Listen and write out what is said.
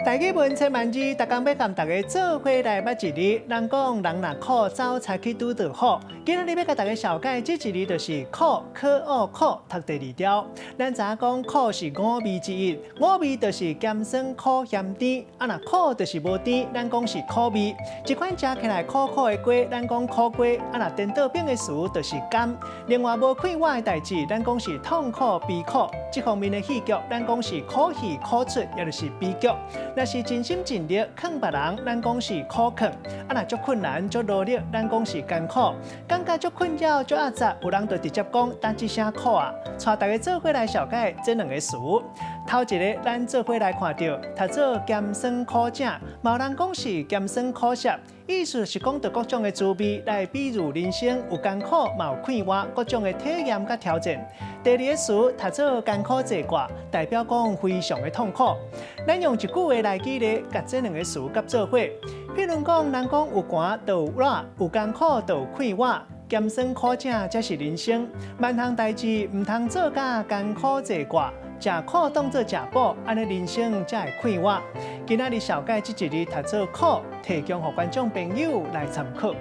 大家问千万字，逐工要甲大家做伙来捌一字。人讲人若苦，走才去拄到好。今仔日要甲大家小解这一字，就是苦，可恶苦，读第二条。咱知影讲苦是五味之一，五味就是咸酸苦咸甜。若苦就是无甜，咱讲是苦味。一款食起来苦苦的粿，咱讲苦粿。若颠倒变的词就是甘。另外无快活的代志，咱讲是痛苦悲苦。这方面的戏剧，咱讲是苦戏苦出，也就是悲剧。若是尽心尽力劝别人，咱讲是苦劝；若足困难、足努力，咱讲是艰苦。感觉足困扰、足压榨，有人就直接讲单一声苦啊。带大家做伙来小解这两个词。头一个，咱做伙来看到，读做咸酸苦正，有人讲是咸酸苦涩。意思是讲到各种的滋味来比喻人生有艰苦，嘛有快活，各种的体验甲挑战。第二个词读做艰苦坐挂，代表讲非常的痛苦。咱用一句话来举例，甲这两个词夹做伙。譬如讲，人讲有寒就有热，有艰苦就有快活。咸酸苦正才是人生，万项代志唔通做甲艰苦坐挂，食苦当作食补，安尼人生才会快活。今仔日小解这一字读做苦，提供给观众朋友来参考。